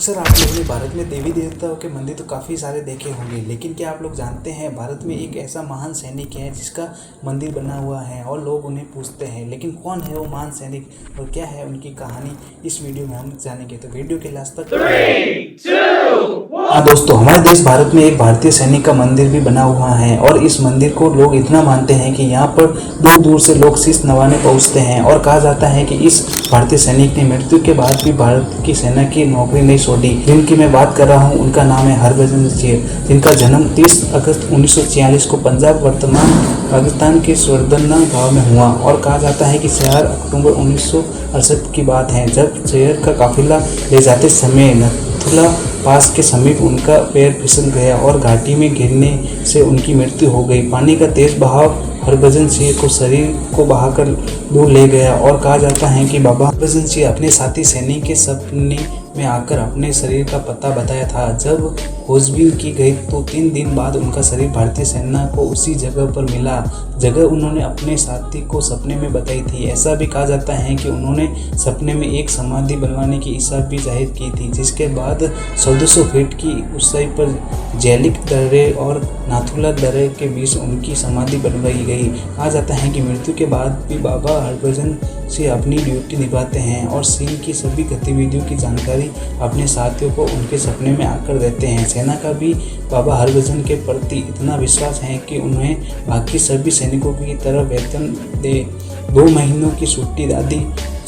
अक्सर आप लोगों ने भारत में देवी देवताओं के मंदिर तो काफ़ी सारे देखे होंगे, लेकिन क्या आप लोग जानते हैं भारत में एक ऐसा महान सैनिक है जिसका मंदिर बना हुआ है और लोग उन्हें पूछते हैं, लेकिन कौन है वो महान सैनिक और क्या है उनकी कहानी, इस वीडियो में हम जानेंगे। तो वीडियो के लास्ट तक। 3, 2, 1। हाँ दोस्तों, हमारे देश भारत में एक भारतीय सैनिक का मंदिर भी बना हुआ है और इस मंदिर को लोग इतना मानते हैं कि यहाँ पर दूर दूर से लोग शीश नवाने पहुँचते हैं और कहा जाता है कि इस भारतीय सैनिक ने मृत्यु के बाद भी भारत की सेना की नौकरी नहीं छोड़ी। जिनकी मैं बात कर रहा हूँ उनका नाम है हरभजन सिंह, जिनका जन्म 30 अगस्त 1946 को पंजाब वर्तमान पाकिस्तान के स्वर्दना गांव में हुआ और कहा जाता है कि 4 अक्टूबर 1968 की बात है, जब शेर का काफिला ले जाते समय नथुला पास के समीप उनका पैर फिसल गया और घाटी में गिरने से उनकी मृत्यु हो गई। पानी का तेज बहाव हरभजन सिंह को शरीर को बहाकर दूर ले गया और कहा जाता है कि बाबा हरभजन सिंह अपने साथी सैनिक के सपने में आकर अपने शरीर का पता बताया था। जब खोजबीन की गई तो 3 दिन बाद उनका शरीर भारतीय सेना को उसी जगह पर मिला जगह उन्होंने अपने साथी को सपने में बताई थी। ऐसा भी कहा जाता है कि उन्होंने सपने में एक समाधि बनवाने की इच्छा भी जाहिर की थी, जिसके बाद 1400 फीट की ऊंचाई पर जैलिक दर्रे और नाथुला दर्रे के बीच उनकी समाधि बनवाई गई। कहा जाता है कि मृत्यु के बाद भी बाबा हरभजन सिंह अपनी ड्यूटी निभाते हैं और सिंह की सभी गतिविधियों की जानकारी अपने साथियों को उनके सपने में आकर देते हैं। सेना का भी बाबा हरभजन के प्रति इतना विश्वास है कि उन्हें बाकी सभी सैनिकों की तरह वेतन दे 2 महीनों की छुट्टी आदि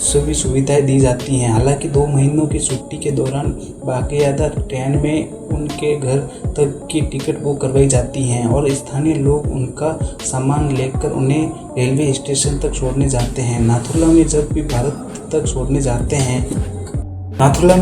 सभी सुविधाएं दी जाती हैं। हालांकि 2 महीनों की छुट्टी के दौरान बाकायदा ट्रेन में उनके घर तक की टिकट बुक करवाई जाती हैं और स्थानीय लोग उनका सामान लेकर उन्हें रेलवे स्टेशन तक छोड़ने जाते हैं। नाथुला में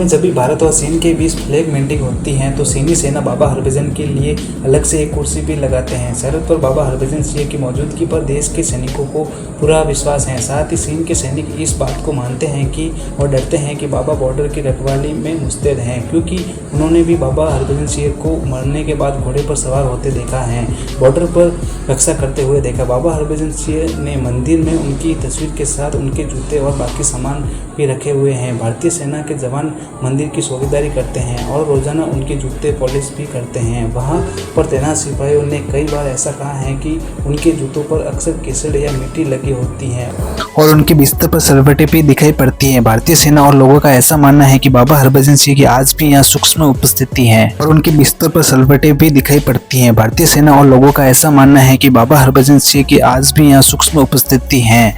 जब भी भारत और चीन के बीच फ्लैग मीटिंग होती है तो चीनी सेना बाबा हरभजन के लिए अलग से एक कुर्सी भी लगाते हैं। सरहद पर बाबा हरभजन सिंह की मौजूदगी पर देश के सैनिकों को पूरा विश्वास है। साथ ही चीन के सैनिक इस बात को मानते हैं कि और डरते हैं कि बाबा बॉर्डर की रखवाली में मुस्तैद हैं, क्योंकि उन्होंने भी बाबा हरभजन सिंह को मरने के बाद घोड़े पर सवार होते देखा है, बॉर्डर पर रक्षा करते हुए देखा। बाबा हरभजन सिंह ने मंदिर में उनकी तस्वीर के साथ उनके जूते और बाकी सामान भी रखे हुए हैं। भारतीय सेना के जवान मंदिर की चौकीदारी करते हैं और रोजाना उनके जूते पॉलिश भी करते हैं। वहां पर तैनात सिपाहियों ने कई बार ऐसा कहा है कि उनके जूतों पर अक्सर कीचड़ या मिट्टी लगी होती है और उनके बिस्तर पर सलवटें भी दिखाई पड़ती हैं। भारतीय सेना और लोगों का ऐसा मानना है कि बाबा हरभजन सिंह की आज भी यहाँ सूक्ष्म उपस्थिति है और उनके बिस्तर पर सलवटें भी दिखाई पड़ती हैं। भारतीय सेना और लोगों का ऐसा मानना है कि बाबा हरभजन सिंह की आज भी यहाँ सूक्ष्म उपस्थिति है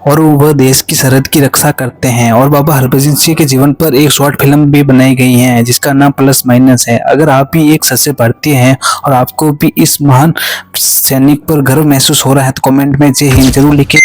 और वह देश की सरहद की रक्षा करते हैं। और बाबा हरभजन सिंह के जीवन पर एक शॉर्ट फिल्म भी बनाई गई है जिसका नाम प्लस माइनस है। अगर आप भी एक सच्चे भारतीय हैं और आपको भी इस महान सैनिक पर गर्व महसूस हो रहा है तो कमेंट में जय हिंद जरूर लिखें।